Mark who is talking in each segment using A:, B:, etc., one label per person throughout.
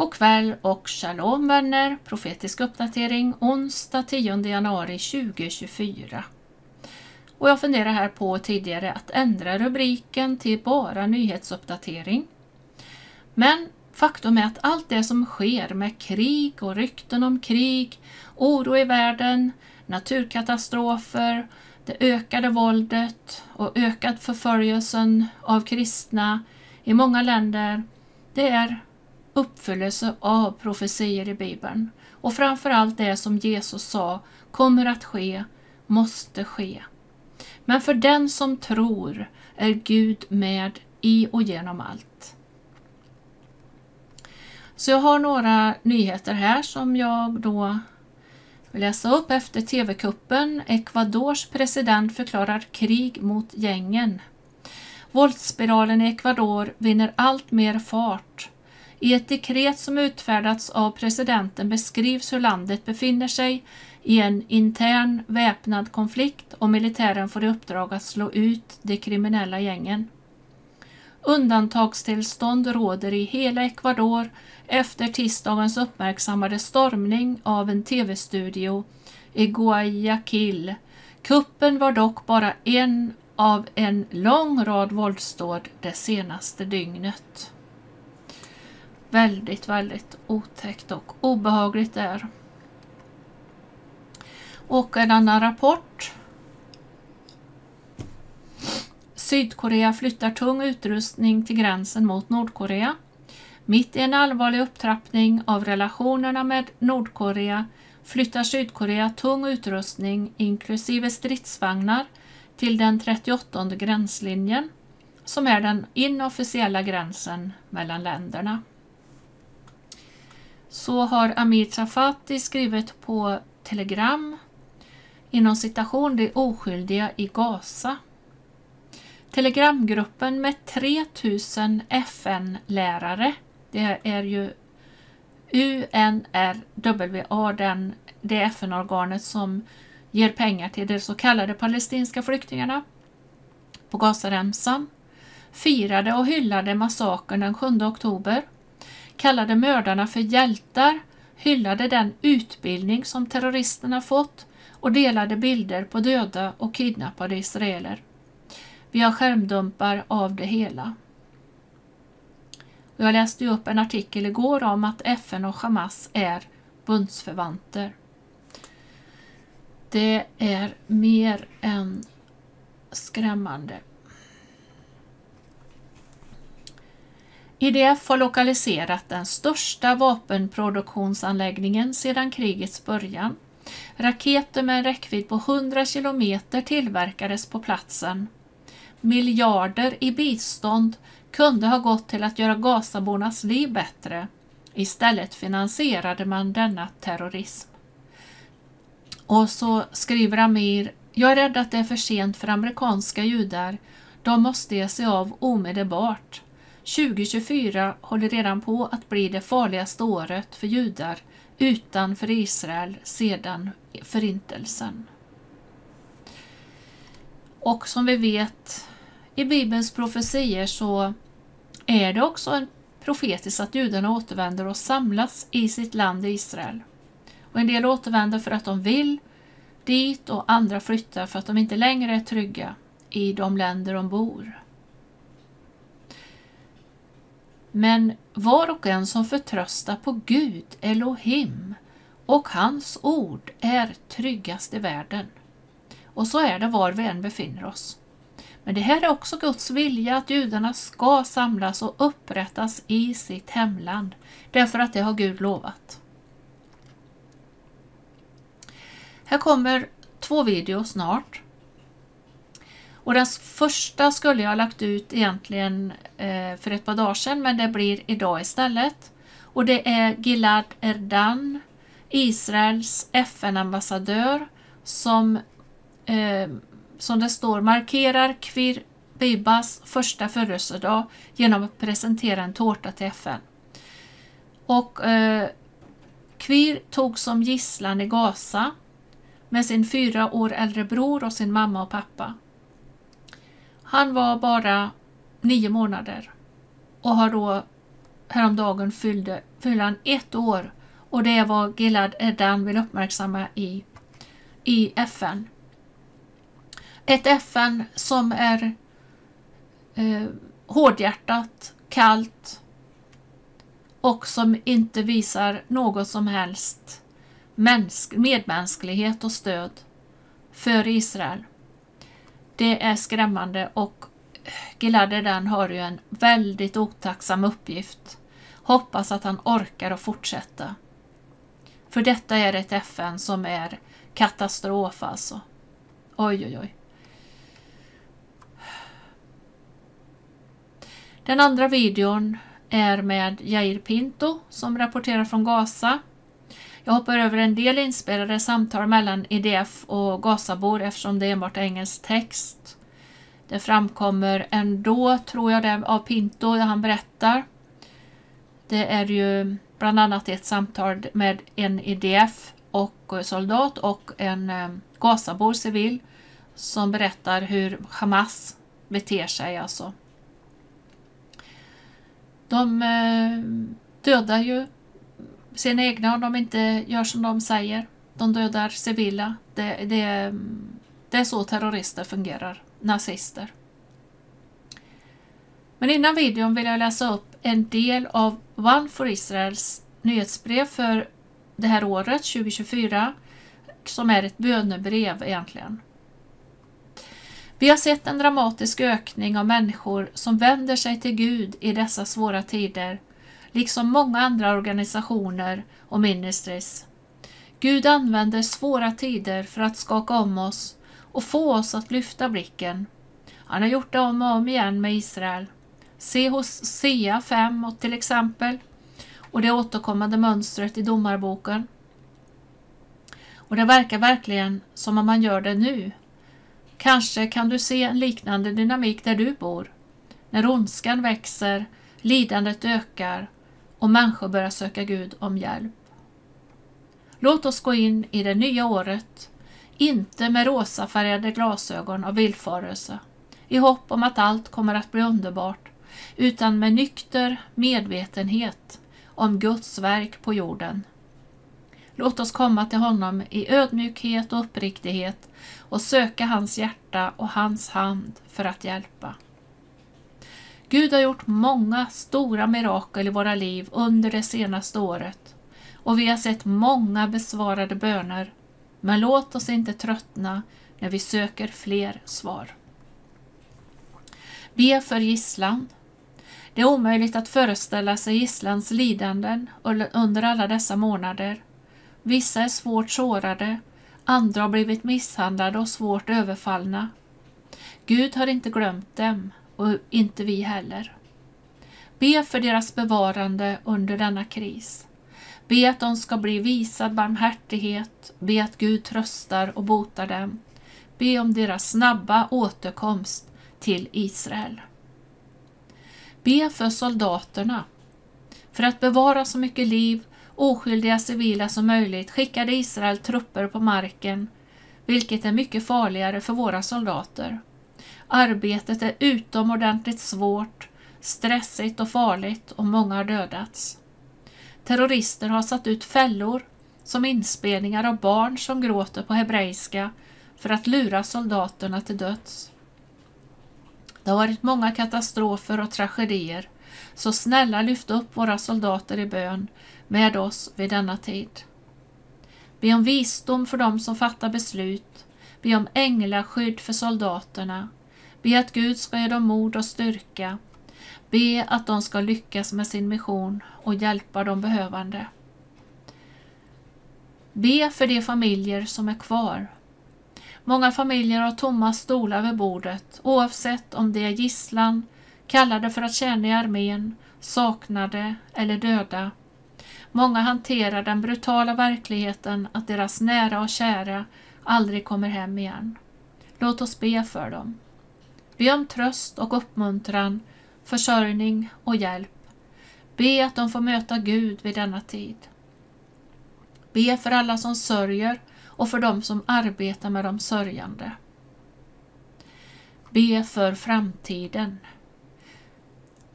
A: God kväll och shalom vänner, profetisk uppdatering onsdag 10 januari 2024. Och jag funderar här på tidigare att ändra rubriken till bara nyhetsuppdatering. Men faktum är att allt det som sker med krig och rykten om krig, oro i världen, naturkatastrofer, det ökade våldet och ökad förföljelsen av kristna i många länder, det är uppfyllelse av profetier i Bibeln. Och framförallt det som Jesus sa kommer att ske, måste ske. Men för den som tror är Gud med i och genom allt. Så jag har några nyheter här som jag då vill läsa upp efter TV-kuppen. Ecuadors president förklarar krig mot gängen. Våldsspiralen i Ecuador vinner allt mer fart. I ett dekret som utfärdats av presidenten beskrivs hur landet befinner sig i en intern väpnad konflikt och militären får i uppdrag att slå ut de kriminella gängen. Undantagstillstånd råder i hela Ecuador efter tisdagens uppmärksammade stormning av en tv-studio i Guayaquil. Kuppen var dock bara en av en lång rad våldsdåd det senaste dygnet. Väldigt, väldigt otäckt och obehagligt där. Och en annan rapport. Sydkorea flyttar tung utrustning till gränsen mot Nordkorea. Mitt i en allvarlig upptrappning av relationerna med Nordkorea flyttar Sydkorea tung utrustning inklusive stridsvagnar till den 38:e gränslinjen som är den inofficiella gränsen mellan länderna. Så har Amir Tsafati skrivit på Telegram inom citation de oskyldiga i Gaza. Telegramgruppen med 3000 FN-lärare, det är ju UNRWA, det FN-organet som ger pengar till de så kallade palestinska flyktingarna på Gazaremsan, firade och hyllade massakern den 7 oktober, kallade mördarna för hjältar, hyllade den utbildning som terroristerna fått och delade bilder på döda och kidnappade israeler. Vi har skärmdumpar av det hela. Jag läste ju upp en artikel igår om att FN och Hamas är bundsförvanter. Det är mer än skrämmande. IDF har lokaliserat den största vapenproduktionsanläggningen sedan krigets början. Raketer med en räckvidd på 100 kilometer tillverkades på platsen. Miljarder i bistånd kunde ha gått till att göra Gazabornas liv bättre. Istället finansierade man denna terrorism. Och så skriver Amir: jag är rädd att det är för sent för amerikanska judar. De måste ge sig av omedelbart. 2024 håller redan på att bli det farligaste året för judar utanför Israel sedan förintelsen. Och som vi vet i Bibelns profetier så är det också en profetiskt att judarna återvänder och samlas i sitt land Israel. Och en del återvänder för att de vill dit och andra flyttar för att de inte längre är trygga i de länder de bor. Men var och en som förtröstar på Gud, Elohim, och hans ord är tryggast i världen. Och så är det var vi än befinner oss. Men det här är också Guds vilja att judarna ska samlas och upprättas i sitt hemland. Därför att det har Gud lovat. Här kommer 2 videos snart. Och den första skulle jag ha lagt ut egentligen för ett par dagar sedan, men det blir idag istället. Och det är Gilad Erdan, Israels FN-ambassadör, som det står markerar Kvir Bibas första födelsedag genom att presentera en tårta till FN. Och Kvir tog som gisslan i Gaza med sin 4 år äldre bror och sin mamma och pappa. Han var bara 9 månader och har då häromdagen fyllde han 1 år, och det är vad Gilad Erdan vill uppmärksamma i FN. Ett FN som är hårdhjärtat, kallt och som inte visar något som helst medmänsklighet och stöd för Israel. Det är skrämmande, och Gilad Erdan har ju en väldigt otacksam uppgift. Hoppas att han orkar att fortsätta. För detta är ett FN som är katastrof alltså. Oj, oj, oj. Den andra videon är med Jair Pinto som rapporterar från Gaza. Jag hoppar över en del inspelade samtal mellan IDF och Gazabor eftersom det är enbart engelsk text. Det framkommer ändå, tror jag, det av Pinto där han berättar. Det är ju bland annat ett samtal med en IDF och soldat och en Gazabor civil som berättar hur Hamas beter sig alltså. De dödar ju sina egna om de inte gör som de säger. De dödar civila. Det är så terrorister fungerar. Nazister. Men innan videon vill jag läsa upp en del av One for Israels nyhetsbrev för det här året 2024, som är ett bönebrev egentligen. Vi har sett en dramatisk ökning av människor som vänder sig till Gud i dessa svåra tider, liksom många andra organisationer och ministries. Gud använder svåra tider för att skaka om oss och få oss att lyfta blicken. Han har gjort det om och om igen med Israel. Se hos Sea 5 och till exempel, och det återkommande mönstret i domarboken. Och det verkar verkligen som om man gör det nu. Kanske kan du se en liknande dynamik där du bor. När ondskan växer, lidandet ökar och människor börjar söka Gud om hjälp. Låt oss gå in i det nya året, inte med rosafärgade glasögon av villfarelse, i hopp om att allt kommer att bli underbart, utan med nykter medvetenhet om Guds verk på jorden. Låt oss komma till honom i ödmjukhet och uppriktighet och söka hans hjärta och hans hand för att hjälpa. Gud har gjort många stora mirakel i våra liv under det senaste året, och vi har sett många besvarade böner, men låt oss inte tröttna när vi söker fler svar. Be för gisslan. Det är omöjligt att föreställa sig gisslans lidanden under alla dessa månader. Vissa är svårt sårade, andra har blivit misshandlade och svårt överfallna. Gud har inte glömt dem, och inte vi heller. Be för deras bevarande under denna kris. Be att de ska bli visad barmhärtighet, be att Gud tröstar och botar dem. Be om deras snabba återkomst till Israel. Be för soldaterna. För att bevara så mycket liv, oskyldiga civila som möjligt, skickade Israel trupper på marken, vilket är mycket farligare för våra soldater. Arbetet är utomordentligt svårt, stressigt och farligt, och många har dödats. Terrorister har satt ut fällor som inspelningar av barn som gråter på hebreiska för att lura soldaterna till döds. Det har varit många katastrofer och tragedier, så snälla lyft upp våra soldater i bön med oss vid denna tid. Be om visdom för dem som fattar beslut, be om änglaskydd för soldaterna, be att Gud ska ge dem mod och styrka, be att de ska lyckas med sin mission och hjälpa de behövande. Be för de familjer som är kvar. Många familjer har tomma stolar vid bordet, oavsett om det är gisslan, kallade för att tjäna i armén, saknade eller döda. Många hanterar den brutala verkligheten att deras nära och kära aldrig kommer hem igen. Låt oss be för dem. Be om tröst och uppmuntran, försörjning och hjälp. Be att de får möta Gud vid denna tid. Be för alla som sörjer och för dem som arbetar med de sörjande. Be för framtiden.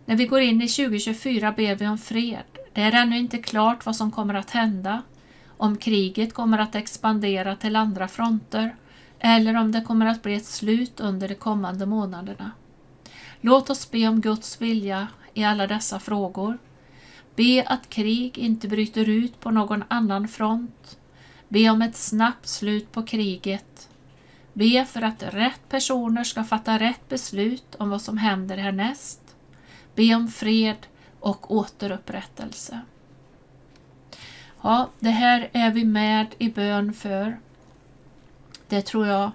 A: När vi går in i 2024 ber vi om fred. Det är ännu inte klart vad som kommer att hända. Om kriget kommer att expandera till andra fronter eller om det kommer att bli ett slut under de kommande månaderna. Låt oss be om Guds vilja i alla dessa frågor. Be att krig inte bryter ut på någon annan front. Be om ett snabbt slut på kriget. Be för att rätt personer ska fatta rätt beslut om vad som händer härnäst. Be om fred och återupprättelse. Ja, det här är vi med i bön för. Det tror jag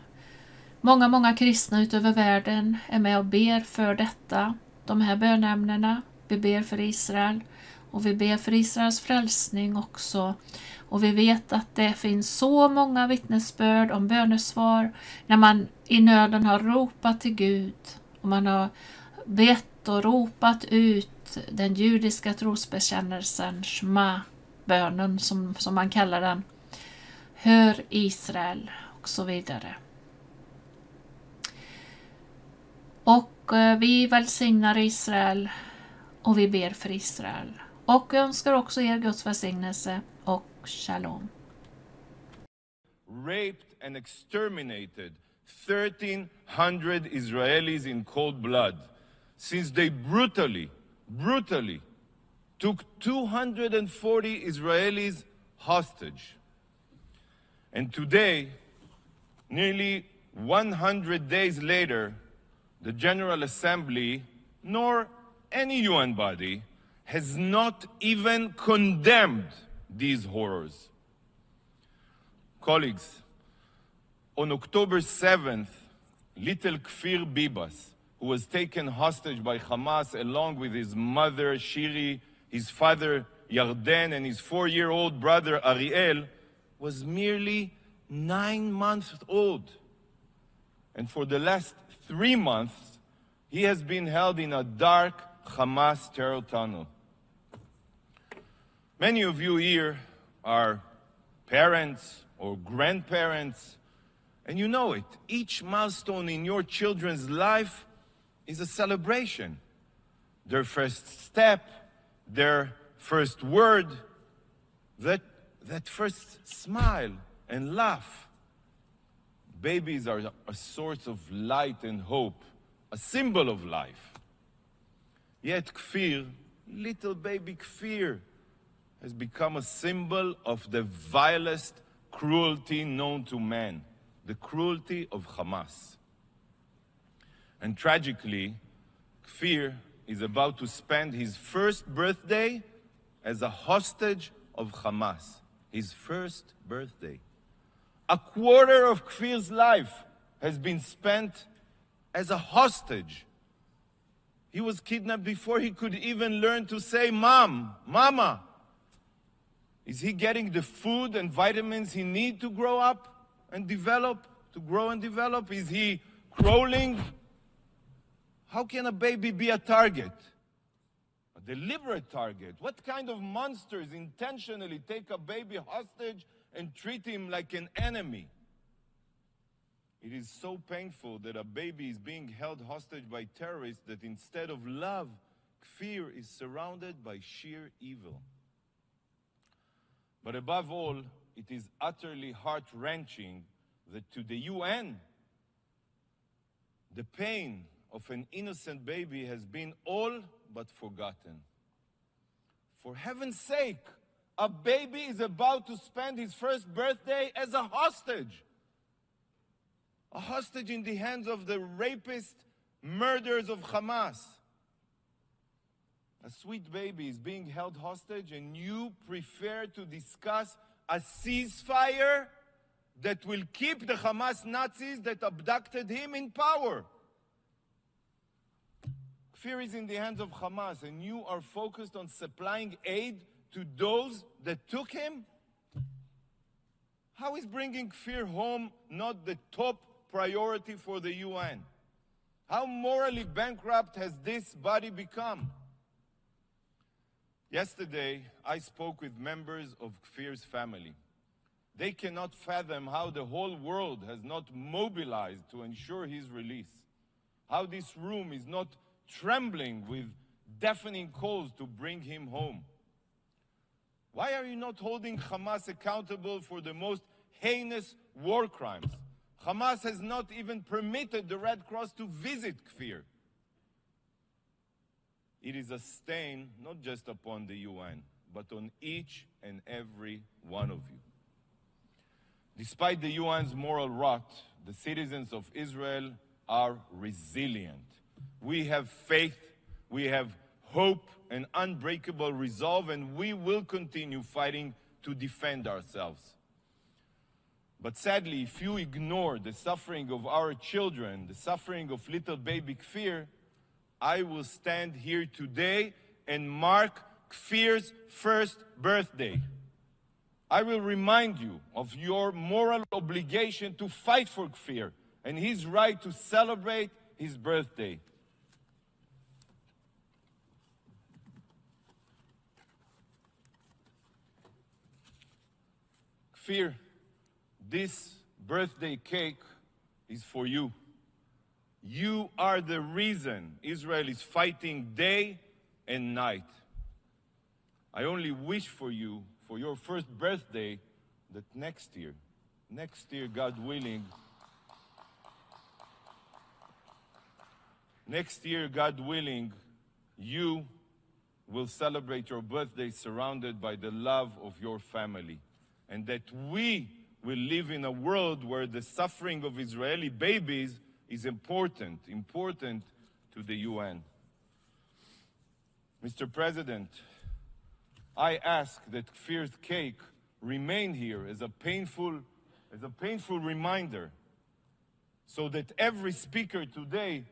A: många kristna utöver världen är med och ber för detta. De här bönämnena. Vi ber för Israel och vi ber för Israels frälsning också. Och vi vet att det finns så många vittnesbörd om bönesvar när man i nöden har ropat till Gud. Och man har bett och ropat ut den judiska trosbekännelsen, Shema-bönen som man kallar den. Hör Israel och så vidare. Och vi välsignar Israel och vi ber för Israel. Och önskar också er Guds välsignelse och shalom.
B: Raped and exterminated 1,300 Israelis in cold blood, since they brutally took 240 Israelis hostage. And today, nearly 100 days later, the General Assembly, nor any UN body, has not even condemned these horrors. Colleagues, on October 7th, little Kfir Bibas, who was taken hostage by Hamas along with his mother Shiri, his father Yarden, and his 4-year-old brother Ariel, was merely 9 months old. And for the last 3 months, he has been held in a dark Hamas terror tunnel. Many of you here are parents or grandparents, and you know it. Each milestone in your children's life is a celebration. Their first step, their first word, that first smile and laugh. Babies are a source of light and hope, a symbol of life. Yet Kfir, little baby Kfir, has become a symbol of the vilest cruelty known to man, the cruelty of Hamas. And tragically, Kfir is about to spend his first birthday as a hostage of Hamas. His first birthday. A quarter of Kfir's life has been spent as a hostage. He was kidnapped before he could even learn to say, Mom, Mama. Is he getting the food and vitamins he needs to grow up and develop, to grow and develop? Is he crawling? How can a baby be a target? A deliberate target? What kind of monsters intentionally take a baby hostage and treat him like an enemy? It is so painful that a baby is being held hostage by terrorists that instead of love, Kfir is surrounded by sheer evil. But above all, it is utterly heart-wrenching that to the UN, the pain of an innocent baby has been all but forgotten. For heaven's sake, a baby is about to spend his first birthday as a hostage. A hostage in the hands of the rapist murderers of Hamas. A sweet baby is being held hostage, and you prefer to discuss a ceasefire that will keep the Hamas Nazis that abducted him in power. Fear is in the hands of Hamas, and you are focused on supplying aid to those that took him? How is bringing fear home not the top priority for the UN? How morally bankrupt has this body become? Yesterday, I spoke with members of Kfir's family. They cannot fathom how the whole world has not mobilized to ensure his release. How this room is not trembling with deafening calls to bring him home. Why are you not holding Hamas accountable for the most heinous war crimes? Hamas has not even permitted the Red Cross to visit Kfir. It is a stain not just upon the UN, but on each and every one of you. Despite the UN's moral rot, the citizens of Israel are resilient. We have faith, we have hope and unbreakable resolve, and we will continue fighting to defend ourselves. But sadly, if you ignore the suffering of our children, the suffering of little baby Kfir, I will stand here today and mark Kfir's first birthday. I will remind you of your moral obligation to fight for Kfir and his right to celebrate his birthday. Kfir, this birthday cake is for you. You are the reason Israel is fighting day and night. I only wish for you, for your first birthday, that next year, God willing, you will celebrate your birthday surrounded by the love of your family, and that we will live in a world where the suffering of Israeli babies is important to the UN. Mr. President, I ask that Kfir's cake remain here as a painful reminder, so that every speaker today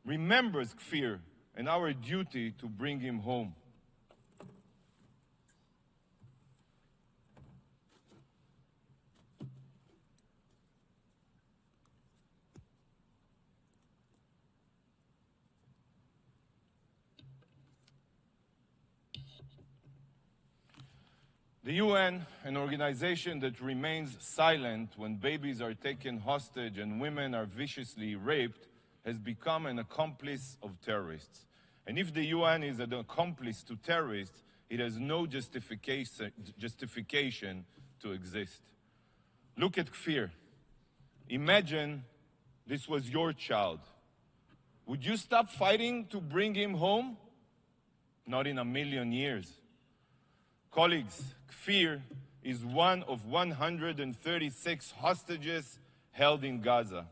B: remembers Kfir and our duty to bring him home. The UN, an organization that remains silent when babies are taken hostage and women are viciously raped, has become an accomplice of terrorists. And if the UN is an accomplice to terrorists, it has no justification to exist. Look at Kfir. Imagine this was your child. Would you stop fighting to bring him home? Not in a million years. Colleagues, Kfir is one of 136 hostages held in Gaza.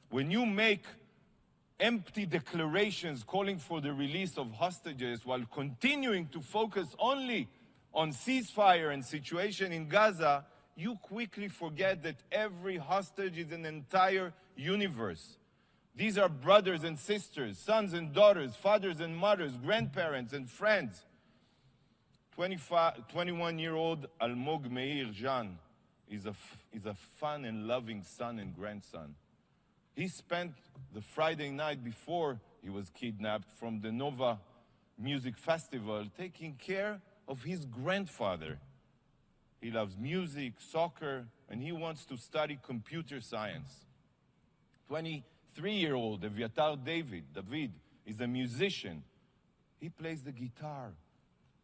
B: When you make empty declarations calling for the release of hostages while continuing to focus only on ceasefire and situation in Gaza, you quickly forget that every hostage is an entire universe. These are brothers and sisters, sons and daughters, fathers and mothers, grandparents and friends. 21-year-old Almog Meir Jan is a fun and loving son and grandson. He spent the Friday night before he was kidnapped from the Nova Music Festival taking care of his grandfather. He loves music, soccer, and he wants to study computer science. 23-year-old Eviatar David is a musician. He plays the guitar.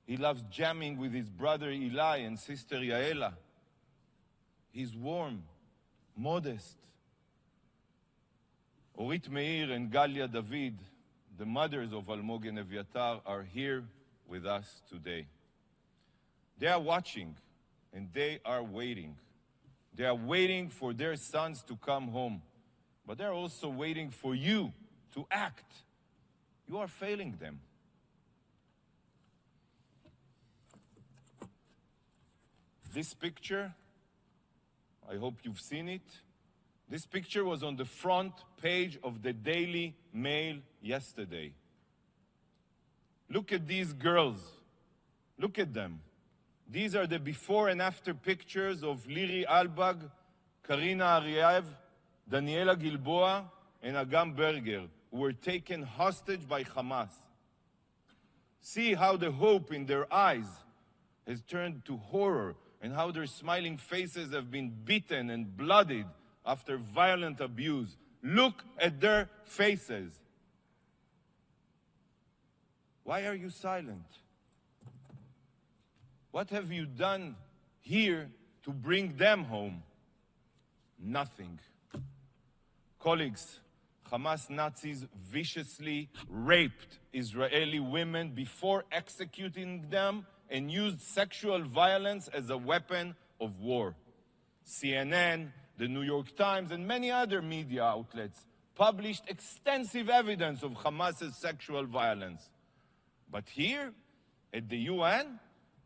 B: He loves jamming with his brother Eli and sister Yaela. He's warm, modest. Orit Meir and Galia David, the mothers of Almog and Eviatar, are here with us today. They are watching and they are waiting. They are waiting for their sons to come home. But they're also waiting for you to act. You are failing them. This picture, I hope you've seen it. This picture was on the front page of the Daily Mail yesterday. Look at these girls. Look at them. These are the before and after pictures of Liri Albag, Karina Ariev, Daniela Gilboa, and Agam Berger, who were taken hostage by Hamas. See how the hope in their eyes has turned to horror, and how their smiling faces have been beaten and bloodied after violent abuse. Look at their faces. Why are you silent? What have you done here to bring them home? Nothing. Colleagues, Hamas Nazis viciously raped Israeli women before executing them and used sexual violence as a weapon of war. CNN, the New York Times, and many other media outlets published extensive evidence of Hamas's sexual violence. But here, at the UN,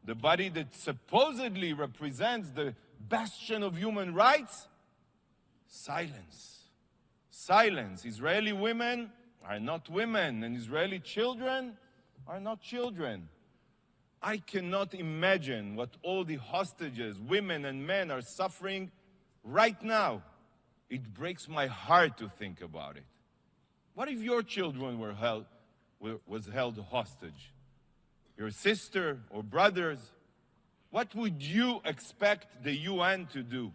B: the body that supposedly represents the bastion of human rights, silence. Silence. Israeli women are not women, and Israeli children are not children. I cannot imagine what all the hostages, women and men, are suffering right now. It breaks my heart to think about it. What if your children were held hostage? Your sister or brothers? What would you expect the UN to do?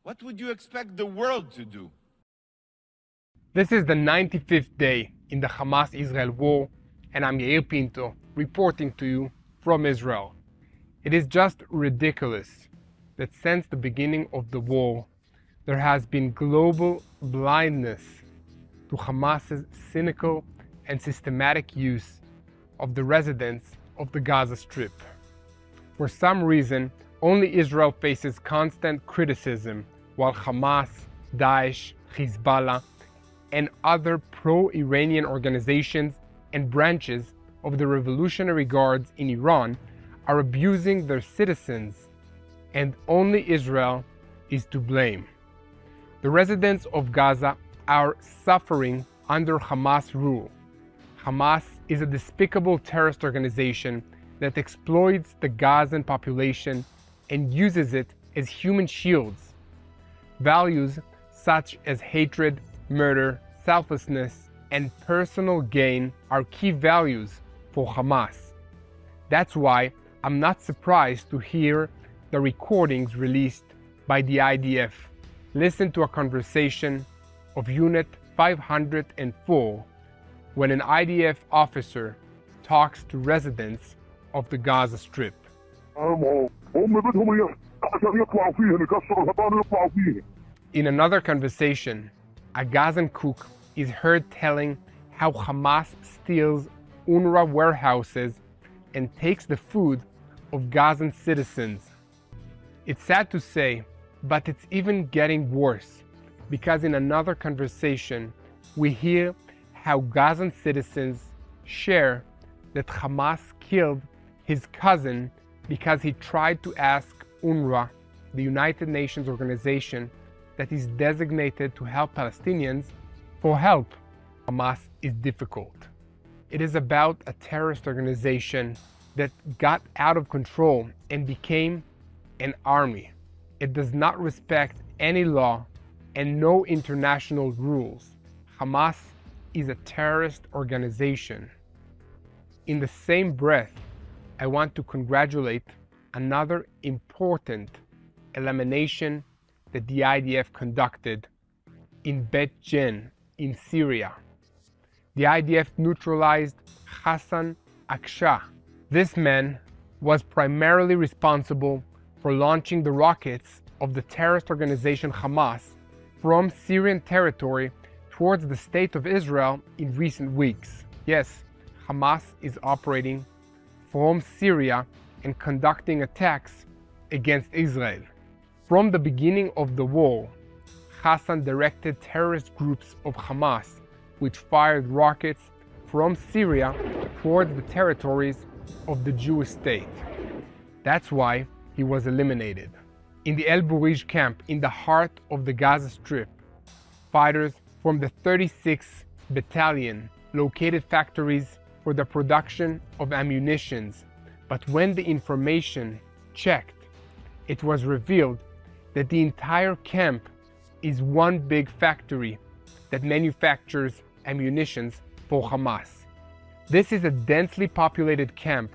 B: What would you expect the world to do?
C: This is the 95th day in the Hamas-Israel war, and I'm Yair Pinto, reporting to you from Israel. It is just ridiculous that since the beginning of the war, there has been global blindness to Hamas's cynical and systematic use of the residents of the Gaza Strip. For some reason, only Israel faces constant criticism, while Hamas, Daesh, Hezbollah, and other pro-Iranian organizations and branches of the Revolutionary Guards in Iran are abusing their citizens, and only Israel is to blame. The residents of Gaza are suffering under Hamas rule. Hamas is a despicable terrorist organization that exploits the Gazan population and uses it as human shields. Values such as hatred, murder, selflessness, and personal gain are key values for Hamas. That's why I'm not surprised to hear the recordings released by the IDF. Listen to a conversation of Unit 504 when an IDF officer talks to residents of the Gaza Strip. In another conversation, a Gazan cook is heard telling how Hamas steals UNRWA warehouses and takes the food of Gazan citizens. It's sad to say, but it's even getting worse, because in another conversation, we hear how Gazan citizens share that Hamas killed his cousin because he tried to ask UNRWA, the United Nations organization that is designated to help Palestinians, for help. Hamas is difficult. It is about a terrorist organization that got out of control and became an army. It does not respect any law and no international rules. Hamas is a terrorist organization. In the same breath, I want to congratulate another important elimination that the IDF conducted in Bet Jen in Syria. The IDF neutralized Hassan Aksha. This man was primarily responsible for launching the rockets of the terrorist organization Hamas from Syrian territory towards the State of Israel in recent weeks. Yes, Hamas is operating from Syria and conducting attacks against Israel. From the beginning of the war, Hassan directed terrorist groups of Hamas, which fired rockets from Syria towards the territories of the Jewish state. That's why he was eliminated. In the El Burij camp in the heart of the Gaza Strip, fighters from the 36th Battalion located factories for the production of ammunitions, but when the information checked, it was revealed that the entire camp is one big factory that manufactures ammunitions for Hamas. This is a densely populated camp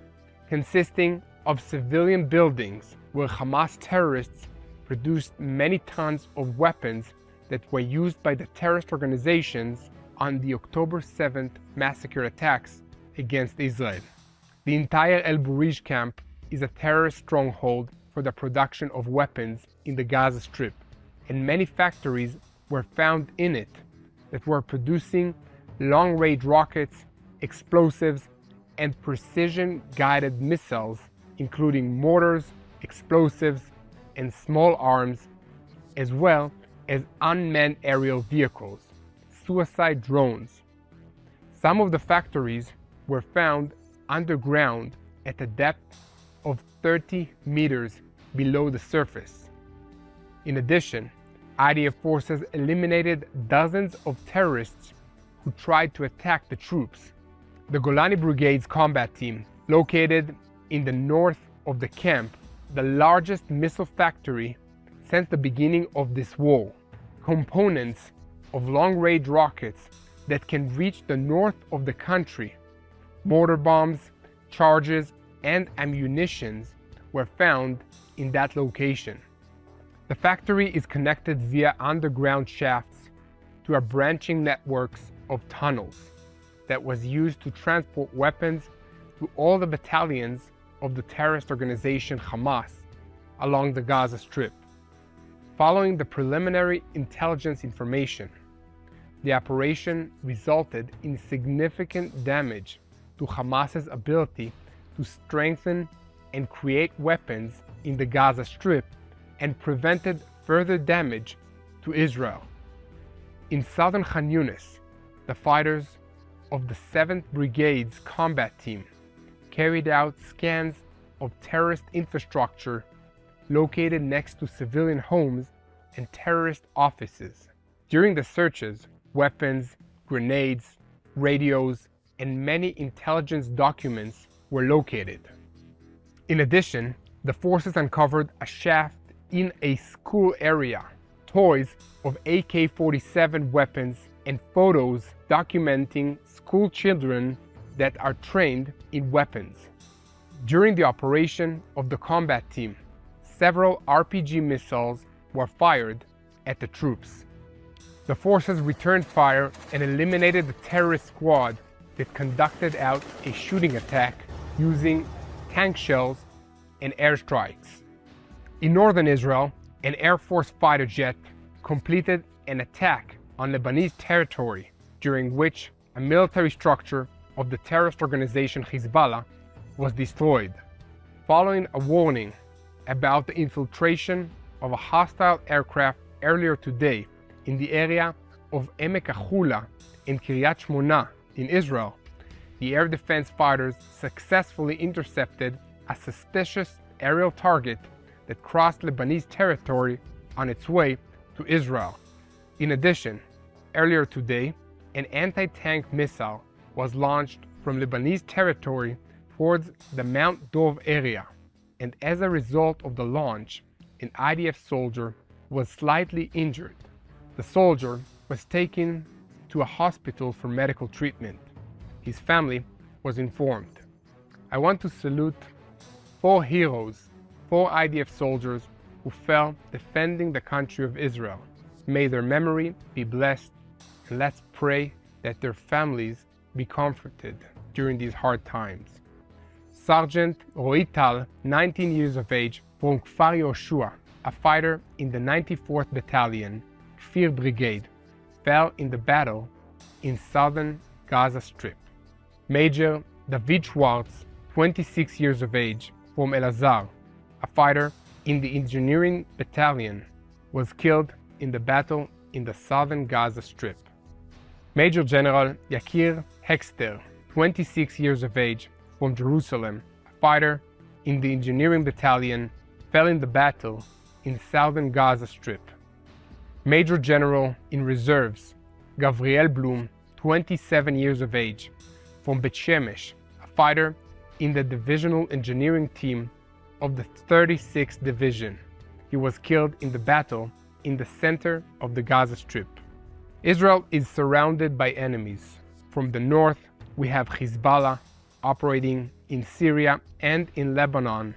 C: consisting of civilian buildings where Hamas terrorists produced many tons of weapons that were used by the terrorist organizations on the October 7th massacre attacks against Israel. The entire El Burij camp is a terrorist stronghold for the production of weapons in the Gaza Strip, and many factories were found in it that were producing long-range rockets, explosives, and precision-guided missiles, including mortars, explosives, and small arms, as well as unmanned aerial vehicles, suicide drones. Some of the factories were found underground at a depth of 30 meters below the surface. In addition, IDF forces eliminated dozens of terrorists who tried to attack the troops. The Golani Brigade's combat team, located in the north of the camp, the largest missile factory since the beginning of this war. Components of long-range rockets that can reach the north of the country, mortar bombs, charges, and ammunitions were found in that location. The factory is connected via underground shafts to a branching networks of tunnels that was used to transport weapons to all the battalions of the terrorist organization Hamas along the Gaza Strip. Following the preliminary intelligence information, the operation resulted in significant damage to Hamas's ability to strengthen and create weapons in the Gaza Strip and prevented further damage to Israel. In southern Khan Yunis, the fighters of the 7th Brigade's combat team carried out scans of terrorist infrastructure located next to civilian homes and terrorist offices. During the searches, weapons, grenades, radios, and many intelligence documents were located. In addition, the forces uncovered a shaft in a school area, toys of AK-47 weapons, and photos documenting school children that are trained in weapons. During the operation of the combat team, several RPG missiles were fired at the troops. The forces returned fire and eliminated the terrorist squad that conducted out a shooting attack using tank shells and airstrikes. In northern Israel, an Air Force fighter jet completed an attack on Lebanese territory, during which a military structure of the terrorist organization Hezbollah was destroyed. Following a warning about the infiltration of a hostile aircraft earlier today in the area of Emek Achula in Kiryat Shmona in Israel, the air defense fighters successfully intercepted a suspicious aerial target that crossed Lebanese territory on its way to Israel. In addition, earlier today, an anti-tank missile was launched from Lebanese territory towards the Mount Dov area, and as a result of the launch, an IDF soldier was slightly injured. The soldier was taken to a hospital for medical treatment. His family was informed. I want to salute 4 heroes, 4 IDF soldiers who fell defending the country of Israel. May their memory be blessed, and let's pray that their families be comforted during these hard times. Sergeant Roy Tal, 19 years of age, from Kfar Yoshua, a fighter in the 94th Battalion, Kfir Brigade, fell in the battle in southern Gaza Strip. Major David Schwartz, 26 years of age, from Elazar, a fighter in the Engineering Battalion, was killed in the battle in the southern Gaza Strip. Major General Yakir Hexter, 26 years of age, from Jerusalem, a fighter in the Engineering Battalion, fell in the battle in southern Gaza Strip. Major General in Reserves, Gavriel Blum, 27 years of age, from Bet Shemesh, a fighter in the Divisional Engineering Team of the 36th Division. He was killed in the battle in the center of the Gaza Strip. Israel is surrounded by enemies. From the north, we have Hezbollah operating in Syria and in Lebanon,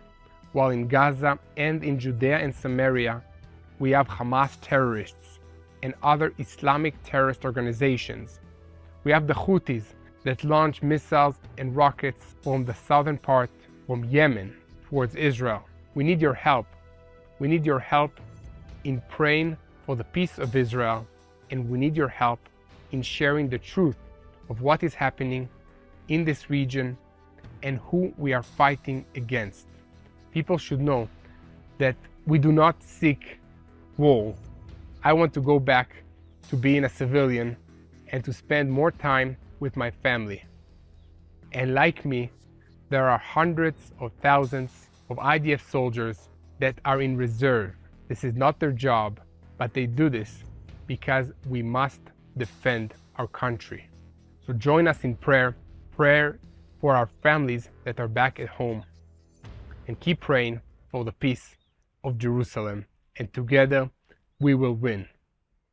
C: while in Gaza and in Judea and Samaria, we have Hamas terrorists and other Islamic terrorist organizations. We have the Houthis that launch missiles and rockets from the southern part, from Yemen, towards Israel. We need your help. We need your help in praying for the peace of Israel, and we need your help in sharing the truth of what is happening in this region and who we are fighting against. People should know that we do not seek war. I want to go back to being a civilian and to spend more time with my family. And like me, there are hundreds of thousands of IDF soldiers that are in reserve. This is not their job, but they do this because we must defend our country. So join us in prayer for our families that are back at home, and keep praying for the peace of Jerusalem, and together we will win.